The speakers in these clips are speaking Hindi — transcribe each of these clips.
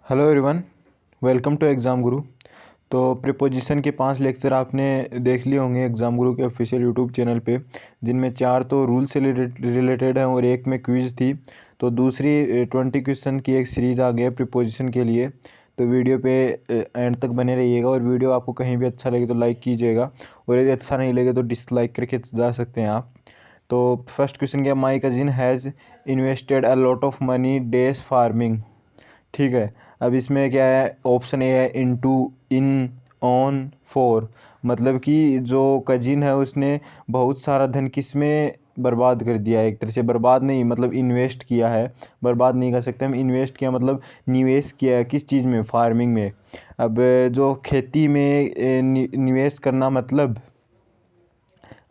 Hello everyone, welcome to exam guru. तो प्रीपोजिशन के 5 लेक्चर आपने देख लिए होंगे एग्ज़ाम गुरु के ऑफिशियल यूट्यूब चैनल पे, जिनमें 4 तो रूल से रिलेटेड हैं और एक में क्विज थी। तो दूसरी 20 क्वेश्चन की एक सीरीज़ आ गया प्रीपोजिशन के लिए। तो वीडियो पे एंड तक बने रहिएगा और वीडियो आपको कहीं भी अच्छा लगे तो लाइक कीजिएगा और यदि अच्छा नहीं लगे तो डिसलाइक करके जा सकते हैं आप। तो फर्स्ट क्वेश्चन क्या, my cousin has invested a lot of money days farming. ठीक है, अब इसमें क्या है, ऑप्शन ए है इनटू, इन, ऑन, फॉर। मतलब कि जो कजिन है उसने बहुत सारा धन किस में बर्बाद कर दिया है। एक तरह से बर्बाद नहीं, मतलब इन्वेस्ट किया है। बर्बाद नहीं कर सकते हम, इन्वेस्ट किया मतलब निवेश किया है किस चीज़ में, फार्मिंग में। अब जो खेती में निवेश करना मतलब,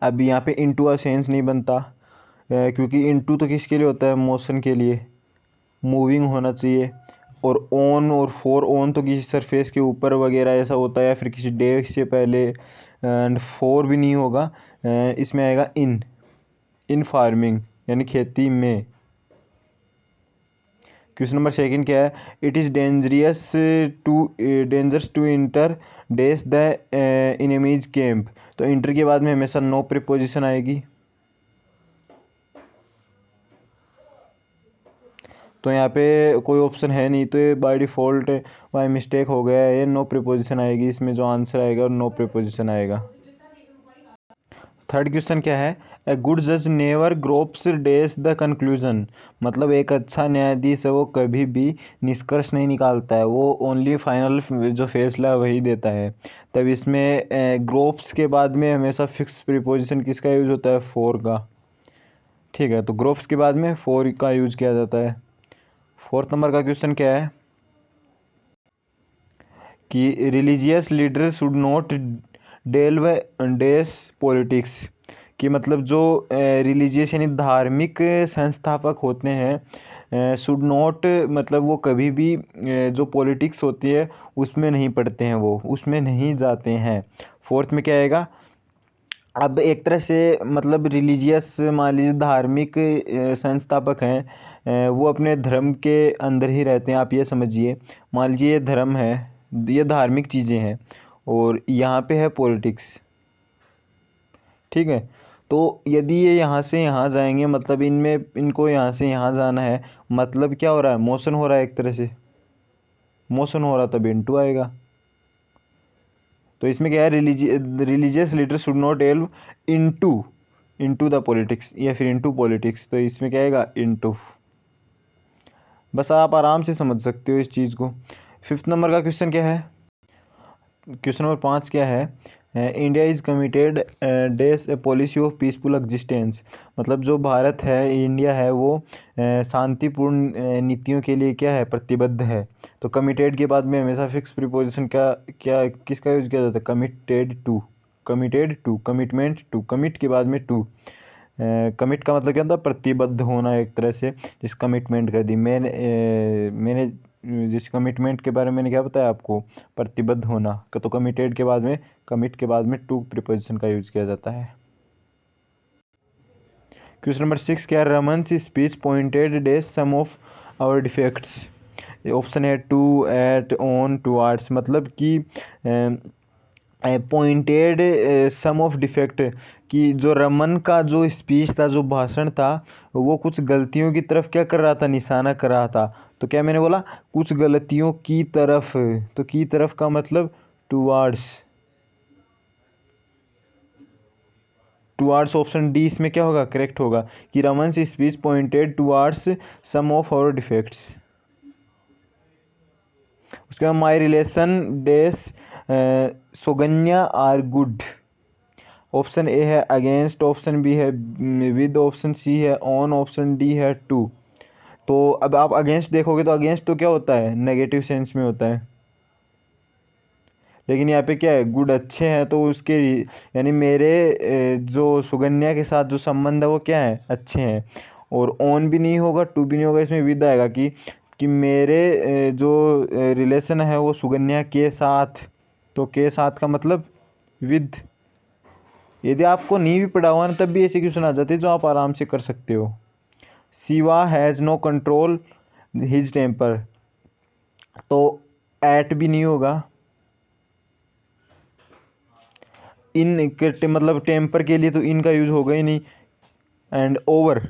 अब यहाँ पे इनटू का सेंस नहीं बनता, क्योंकि इनटू तो किसके लिए होता है, मोशन के लिए, मूविंग होना चाहिए। और ऑन और फोर, ऑन तो किसी सरफेस के ऊपर वगैरह ऐसा होता है या फिर किसी डे से पहले। एंड फोर भी नहीं होगा, इसमें आएगा इन, इन फार्मिंग यानी खेती में। क्वेश्चन नंबर सेकंड क्या है, it is dangerous to enter dash the enemies camp. तो इंटर के बाद में हमेशा नो प्रीपोजिशन आएगी। तो यहाँ पे कोई ऑप्शन है नहीं, तो ये बाय डिफ़ॉल्ट बाय मिस्टेक हो गया है, ये नो प्रीपोजिशन आएगी। इसमें जो आंसर आएगा नो प्रीपोजिशन आएगा। थर्ड क्वेश्चन क्या है, ए गुड जज never gropes dash the conclusion. मतलब एक अच्छा न्यायाधीश है वो कभी भी निष्कर्ष नहीं निकालता है, वो ओनली फाइनल जो फैसला है वही देता है। तब इसमें ग्रोप्स के बाद में हमेशा फिक्स प्रीपोजिशन किसका यूज होता है, फोर का। ठीक है, तो ग्रोप्स के बाद में फोर का यूज किया जाता है। फोर्थ नंबर का क्वेश्चन क्या है कि religious leader should not delve dash politics. कि मतलब जो रिलीजियस यानी धार्मिक संस्थापक होते हैं, शुड नॉट मतलब वो कभी भी जो पॉलिटिक्स होती है उसमें नहीं पढ़ते हैं, वो उसमें नहीं जाते हैं। फोर्थ में क्या आएगा, अब एक तरह से मतलब रिलीजियस मान लीजिए धार्मिक संस्थापक हैं, वो अपने धर्म के अंदर ही रहते हैं, आप ये समझिए। मान लीजिए ये धर्म है, ये धार्मिक चीज़ें हैं और यहाँ पे है पॉलिटिक्स। ठीक है, तो यदि ये यहाँ से यहाँ जाएंगे मतलब इनमें इनको यहाँ से यहाँ जाना है, मतलब क्या हो रहा है, मोशन हो रहा है, एक तरह से मोशन हो रहा, तब इनटू आएगा। तो इसमें क्या है, religious leader should not delve into into the politics या फिर इनटू पॉलिटिक्स। तो इसमें क्या आएगा, इनटू। बस आप आराम से समझ सकते हो इस चीज़ को। फिफ्थ नंबर का क्वेश्चन क्या है, क्वेश्चन नंबर 5 क्या है, India is committed days A policy of peaceful existence. मतलब जो भारत है, इंडिया है, वो शांतिपूर्ण नीतियों के लिए क्या है, प्रतिबद्ध है। तो कमिटेड के बाद में हमेशा फिक्स प्रीपोजिशन का क्या किसका यूज किया जाता है, committed to, committed to, commitment to, commit के बाद में टू। कमिट का मतलब क्या होता है, प्रतिबद्ध होना एक तरह से। जिस कमिटमेंट कर दी मैंने जिस कमिटमेंट के बारे में मैंने क्या बताया आपको, प्रतिबद्ध होना का। तो कमिटेड के बाद में, कमिट के बाद में टू प्रीपोजिशन का यूज किया जाता है। क्वेश्चन नंबर 6 क्या, Raman's speech pointed days some of our defects. Option है टू, एट, ऑन, टुवार्ड्स। मतलब कि पॉइंटेड सम ऑफ डिफेक्ट, कि जो रमन का जो स्पीच था, जो भाषण था, वो कुछ गलतियों की तरफ क्या कर रहा था, निशाना कर रहा था। तो क्या मैंने बोला, कुछ गलतियों की तरफ। तो की तरफ का मतलब टुवार्ड्स, टुवार्ड्स ऑप्शन डी इसमें क्या होगा, करेक्ट होगा। कि Raman speech pointed towards some of our defects. उसके बाद my relation dash Suganya are good. Option A है अगेंस्ट, ऑप्शन बी है विद, ऑप्शन सी है ऑन, ऑप्शन डी है टू। तो अब आप अगेंस्ट देखोगे तो अगेंस्ट तो क्या होता है, नेगेटिव सेंस में होता है। लेकिन यहाँ पे क्या है, गुड अच्छे हैं, तो उसके यानी मेरे जो सुगन्या के साथ जो संबंध है वो क्या है, अच्छे हैं। और ऑन भी नहीं होगा, टू भी नहीं होगा, इसमें विद आएगा कि मेरे जो रिलेशन है वो सुगन्या के साथ। तो के साथ का मतलब विद। यदि आपको नहीं भी पढ़ा हुआ ना तब भी ऐसे क्वेश्चन आ जाते हैं जो आप आराम से कर सकते हो। Shiva has no control his temper. तो एट भी नहीं होगा। इन के मतलब टेम्पर के लिए तो इन का यूज होगा ही नहीं। एंड ओवर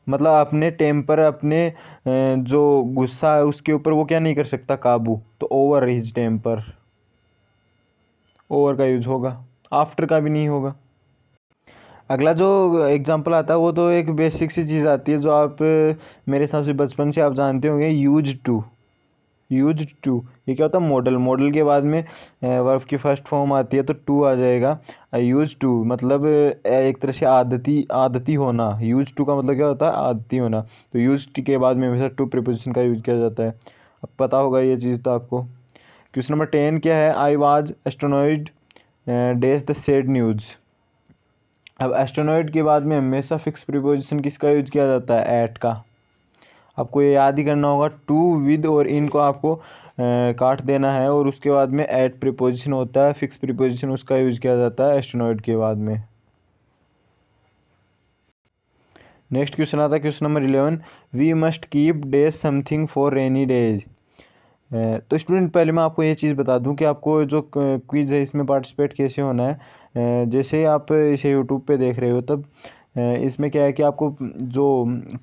मतलब अपने टेम्पर, अपने जो गुस्सा है उसके ऊपर वो क्या नहीं कर सकता काबू, तो ओवर हिज टेम्पर, ओवर का यूज होगा। आफ्टर का भी नहीं होगा। अगला जो एग्जांपल आता है वो तो एक बेसिक सी चीज़ आती है जो आप मेरे हिसाब से बचपन से आप जानते होंगे, यूज टू। यूज टू ये क्या होता है, मॉडल। मॉडल के बाद में वर्ब की फर्स्ट फॉर्म आती है तो टू आ जाएगा। यूज टू मतलब एक तरह से आदती, आदती होना। यूज टू का मतलब क्या होता है, आदती होना। तो यूज के बाद में हमेशा टू प्रीपोजिशन का यूज किया जाता है। अब पता होगा ये चीज़ तो आपको। क्वेश्चन नंबर 10 क्या है, I was astonished days the sad news. अब एस्ट्रोनॉइड के बाद में हमेशा फिक्स प्रीपोजिशन किसका यूज किया जाता है, एट का। आपको ये याद ही करना होगा, टू विद और इन को आपको काट देना है और उसके बाद में एट प्रीपोजिशन होता है, फिक्स प्रीपोजिशन, उसका यूज किया जाता है एस्ट्रोनॉइड के बाद में। नेक्स्ट क्वेश्चन आता है question number 11, we must keep dash something for rainy days. तो स्टूडेंट पहले मैं आपको ये चीज़ बता दूं कि आपको जो क्विज है इसमें पार्टिसिपेट कैसे होना है। जैसे आप इसे यूट्यूब पे देख रहे हो तब इसमें क्या है कि आपको जो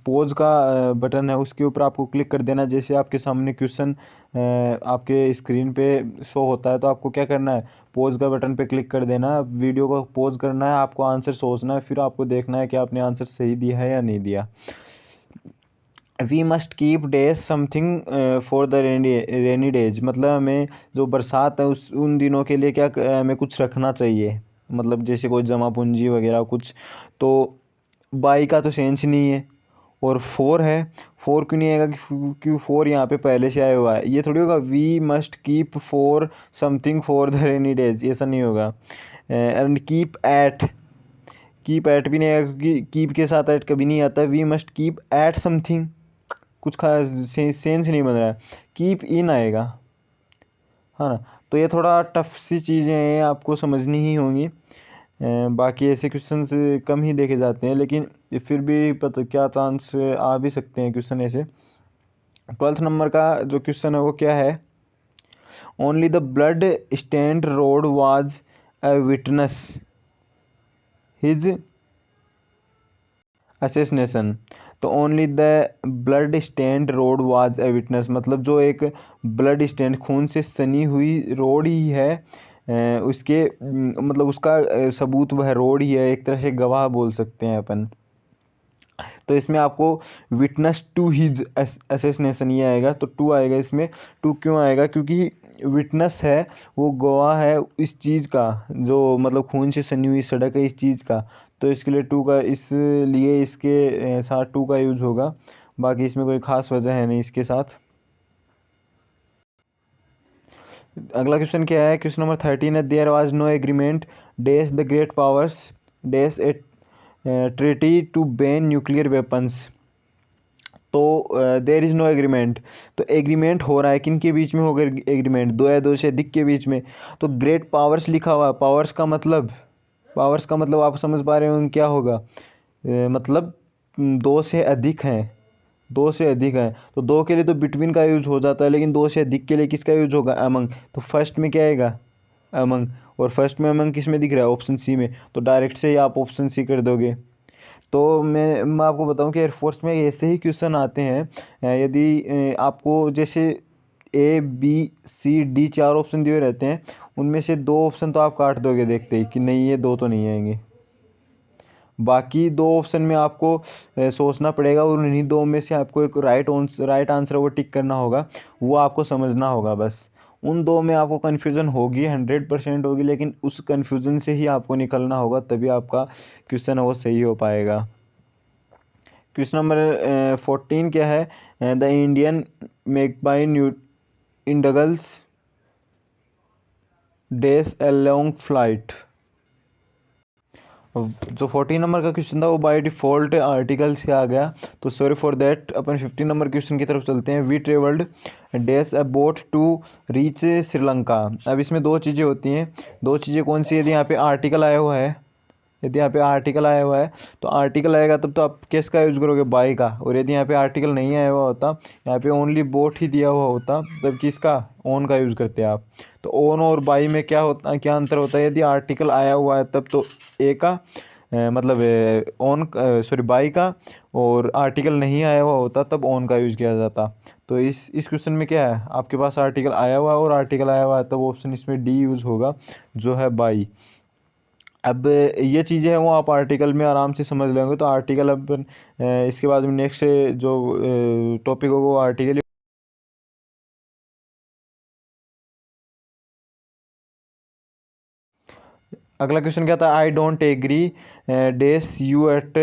पोज का बटन है उसके ऊपर आपको क्लिक कर देना। जैसे आपके सामने क्वेश्चन आपके स्क्रीन पे शो होता है तो आपको क्या करना है, पोज का बटन पे क्लिक कर देना, वीडियो को पोज करना है, आपको आंसर सोचना है, फिर आपको देखना है कि आपने आंसर सही दिया है या नहीं दिया। We must keep dash something for the rainy days मतलब हमें जो बरसात है उस उन दिनों के लिए क्या हमें कुछ रखना चाहिए, मतलब जैसे कोई जमा पूंजी वगैरह कुछ। तो बाई का तो सेंस नहीं है। और फोर है, फोर क्यों नहीं आएगा, क्यों फोर यहाँ पे पहले से आया हुआ है, ये थोड़ी होगा we must keep for something for the rainy days, ऐसा नहीं होगा। एंड कीप एट भी नहीं आएगा क्योंकि कीप के साथ एट कभी नहीं आता। We must keep at something, कुछ खास सेंस नहीं बन रहा है, कीप इन आएगा, है ना। तो ये थोड़ा टफ सी चीज़ें हैं, आपको समझनी ही होंगी। बाकी ऐसे क्वेश्चंस कम ही देखे जाते हैं लेकिन फिर भी पता क्या चांस आ भी सकते हैं क्वेश्चन ऐसे। 12th नंबर का जो क्वेश्चन है वो क्या है, only the blood stained road was a witness his assassination. तो only the blood stained road was a witness मतलब जो एक ब्लड स्टेन्ड खून से सनी हुई रोड ही है उसके मतलब उसका सबूत वह रोड ही है, एक तरह से गवाह बोल सकते हैं अपन। तो इसमें आपको विटनेस टू हिज असैसिनेशन ये आएगा, तो टू आएगा इसमें। टू क्यों आएगा, क्योंकि विटनेस है, वो गवाह है इस चीज़ का, जो मतलब खून से सनी हुई सड़क है इस चीज़ का। तो इसके लिए टू का, इसलिए इसके साथ टू का यूज होगा। बाकी इसमें कोई खास वजह है नहीं इसके साथ। अगला क्वेश्चन क्या है, क्वेश्चन नंबर 13 है, there was no agreement dash the great powers dash a treaty to ban nuclear weapons. तो देयर इज़ नो एग्रीमेंट, तो एग्रीमेंट हो रहा है किन के बीच में होगा एग्रीमेंट, दो या दो से अधिक के बीच में। तो ग्रेट पावर्स लिखा हुआ है, पावर्स का मतलब, पावर्स का मतलब आप समझ पा रहे होंगे क्या होगा, मतलब दो से अधिक हैं, दो से अधिक हैं। तो दो के लिए तो बिटवीन का यूज हो जाता है लेकिन दो से अधिक के लिए किसका यूज होगा, अमंग। तो फर्स्ट में क्या आएगा, अमंग। और फर्स्ट में अमंग किस में दिख रहा है, ऑप्शन सी में, तो डायरेक्ट से ही आप ऑप्शन सी कर दोगे। तो मैं आपको बताऊं कि एयरफोर्स में ऐसे ही क्वेश्चन आते हैं। यदि आपको जैसे ए बी सी डी चार ऑप्शन दिए रहते हैं, उनमें से दो ऑप्शन तो आप काट दोगे देखते ही कि नहीं ये दो तो नहीं आएंगे। बाकी दो ऑप्शन में आपको सोचना पड़ेगा और उन्हीं दो में से आपको एक राइट आंसर वो टिक करना होगा, वो आपको समझना होगा बस। उन दो में आपको कन्फ्यूज़न होगी, 100% होगी, लेकिन उस कन्फ्यूज़न से ही आपको निकलना होगा, तभी आपका क्वेश्चन है वो सही हो पाएगा। क्वेश्चन नंबर 14 क्या है, the Indian magpie indulges days a long flight. जो 14 नंबर का क्वेश्चन था वो बाय डिफ़ॉल्ट आर्टिकल से आ गया, तो सॉरी फॉर दैट। अपन 15 नंबर क्वेश्चन की तरफ चलते हैं। We travelled dash a boat to reach Sri Lanka. अब इसमें दो चीज़ें होती हैं, दो चीज़ें कौन सी, यदि यहाँ पे आर्टिकल आया हुआ है, यदि यहाँ पे आर्टिकल आया हुआ है तो आर्टिकल आएगा तब तो आप किसका यूज़ करोगे, बाई का। और यदि यहाँ पे आर्टिकल नहीं आया हुआ होता, यहाँ पे ओनली बोट ही दिया हुआ होता, तब किसका, ऑन का यूज़ करते आप। तो ऑन और बाई में क्या होता, क्या अंतर होता है, यदि आर्टिकल आया हुआ है तब तो ए का मतलब ऑन सॉरी बाई का, और आर्टिकल नहीं आया हुआ होता तब ऑन का यूज़ किया जाता। तो इस क्वेश्चन में क्या है, आपके पास आर्टिकल आया हुआ है और आर्टिकल आया हुआ है, तब ऑप्शन इसमें डी यूज़ होगा, जो है बाई। अब ये चीज़ें हैं वो आप आर्टिकल में आराम से समझ लेंगे। तो आर्टिकल अब इसके बाद में नेक्स्ट जो टॉपिक होगा वो आर्टिकल। अगला क्वेश्चन क्या था, I don't agree dash you at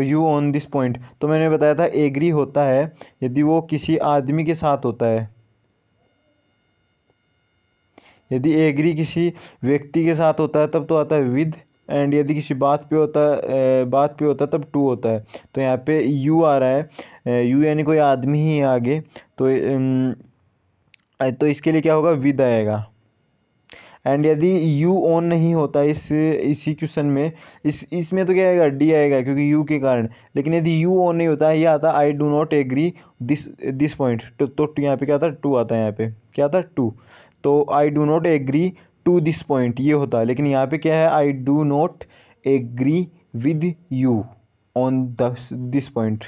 you on this point. तो मैंने बताया था एग्री होता है यदि वो किसी आदमी के साथ होता है, यदि एग्री किसी व्यक्ति के साथ होता है तब तो आता है विद, एंड यदि किसी बात पे होता है बात पे होता है तब टू होता है। तो यहाँ पे यू आ रहा है, यू यानी कोई आदमी ही है आगे, तो तो इसके लिए क्या होगा, विद आएगा। एंड यदि यू ऑन नहीं होता इसी क्वेश्चन में, इसमें तो क्या आएगा, डी आएगा क्योंकि यू के कारण। लेकिन यदि यू ऑन नहीं होता, ये आता I do not agree this point, तो यहाँ पे क्या आता, टू आता है, यहाँ पे क्या आता, टू। तो I do not agree to this point ये होता है, लेकिन यहाँ पे क्या है, I do not agree with you on this point.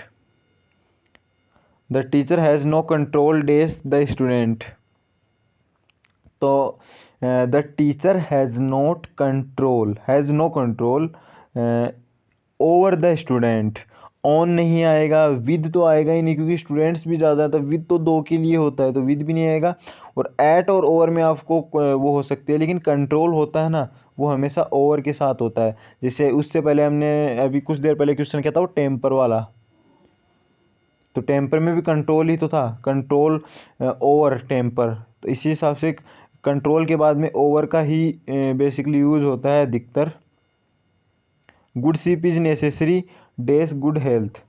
The teacher has no control days the student. तो the teacher has no control over the student. On नहीं आएगा, विद तो आएगा ही नहीं क्योंकि स्टूडेंट्स भी ज़्यादा है, तो विद तो दो के लिए होता है, तो विद भी नहीं आएगा। और एट और ओवर में आपको वो हो सकती है, लेकिन कंट्रोल होता है ना, वो हमेशा ओवर के साथ होता है। जैसे उससे पहले हमने अभी कुछ देर पहले क्वेश्चन क्या था, वो टेम्पर वाला, तो टेम्पर में भी कंट्रोल ही तो था, कंट्रोल ओवर टेम्पर। तो इसी हिसाब से कंट्रोल के बाद में ओवर का ही बेसिकली यूज होता है अधिकतर। Good sleep is necessary days good health.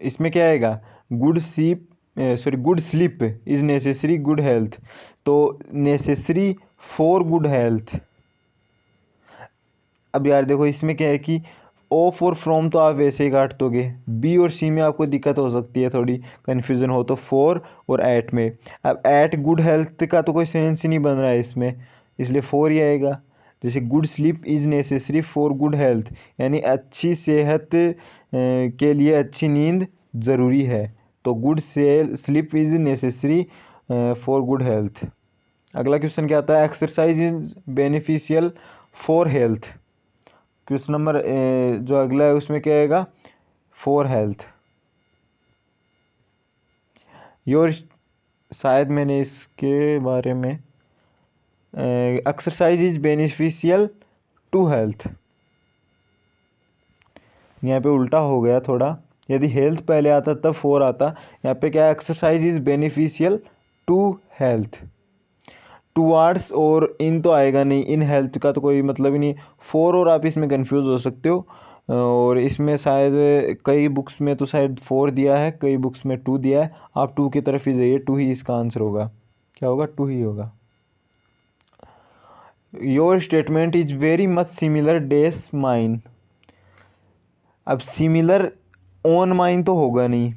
इसमें क्या आएगा, good sleep is necessary good health. तो नेसेसरी फॉर गुड हेल्थ। अब यार देखो इसमें क्या है कि ऑफ और फ्रॉम तो आप वैसे ही काट दोगे, बी और सी में आपको दिक्कत हो सकती है, थोड़ी कन्फ्यूजन हो, तो फोर और एट में। अब एट गुड हेल्थ का तो कोई सेंस ही नहीं बन रहा है इसमें, इसलिए फोर ही आएगा। जैसे good sleep is necessary for good health, यानी अच्छी सेहत के लिए अच्छी नींद ज़रूरी है, तो good sleep is necessary for good health. अगला क्वेश्चन क्या आता है, exercise is beneficial for health. Question number जो अगला है उसमें क्या आएगा, फॉर हेल्थ। योर, शायद मैंने इसके बारे में, exercise is beneficial to health, यहाँ पे उल्टा हो गया थोड़ा, यदि हेल्थ पहले आता तब फोर आता। यहाँ पे क्या, exercise is beneficial to health. Towards और इन तो आएगा नहीं, इन हेल्थ का तो कोई मतलब ही नहीं। फोर और आप इसमें कंफ्यूज हो सकते हो, और इसमें शायद कई बुक्स में तो शायद फोर दिया है, कई बुक्स में टू दिया है, आप टू की तरफ ही जाइए, टू ही इसका आंसर होगा। क्या होगा, टू ही होगा। Your statement is very much similar dash mine. अब सिमिलर ऑन माइन तो होगा नहीं,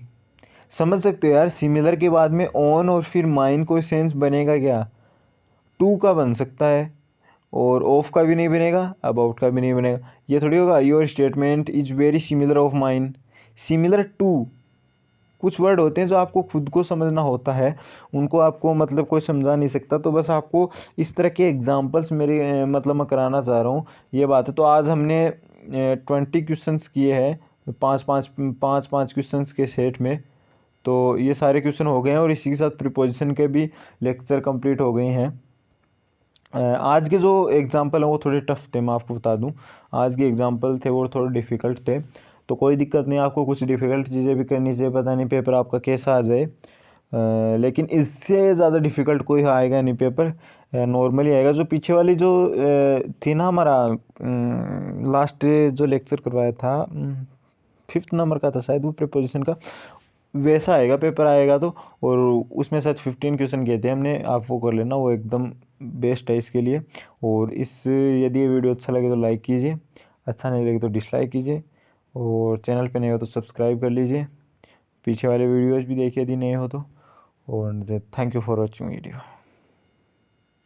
समझ सकते हो यार, सिमिलर के बाद में ऑन और फिर माइन कोई सेंस बनेगा क्या, टू का बन सकता है, और ऑफ का भी नहीं बनेगा, अबाउट का भी नहीं बनेगा, ये थोड़ी होगा। Your statement is very similar of mine, similar to, कुछ वर्ड होते हैं जो आपको खुद को समझना होता है, उनको आपको मतलब कोई समझा नहीं सकता। तो बस आपको इस तरह के एग्जांपल्स मेरे मतलब मैं कराना चाह रहा हूँ, ये बात है। तो आज हमने 20 क्वेश्चंस किए हैं, पाँच पाँच पाँच पाँच क्वेश्चंस के सेट में। तो ये सारे क्वेश्चन हो गए हैं, और इसी के साथ प्रीपोजिशन के भी लेक्चर कंप्लीट हो गए हैं। आज के जो एग्जाम्पल हैं वो थोड़े टफ थे, मैं आपको बता दूं, आज के एग्जाम्पल थे वो थोड़े डिफ़िकल्ट थे। तो कोई दिक्कत नहीं, आपको कुछ डिफ़िकल्ट चीज़ें भी करनी चाहिए, पता नहीं पेपर आपका कैसा आ जाए, लेकिन इससे ज़्यादा डिफ़िकल्ट कोई आएगा नहीं पेपर, नॉर्मली आएगा। जो पीछे वाली जो थी ना हमारा लास्ट जो लेक्चर करवाया था, 5th नंबर का था शायद वो प्रीपोजिशन का, वैसा आएगा पेपर आएगा तो। और उसमें शायद 15 क्वेश्चन किए थे हमने, आप वो कर लेना, वो एकदम बेस्ट है इसके लिए। और यदि ये वीडियो अच्छा लगे तो लाइक कीजिए, अच्छा नहीं लगे तो डिसलाइक कीजिए, और चैनल पे नए हो तो सब्सक्राइब कर लीजिए। पीछे वाले वीडियोज़ भी देखिए यदि नए हो तो। और thank you for watching video.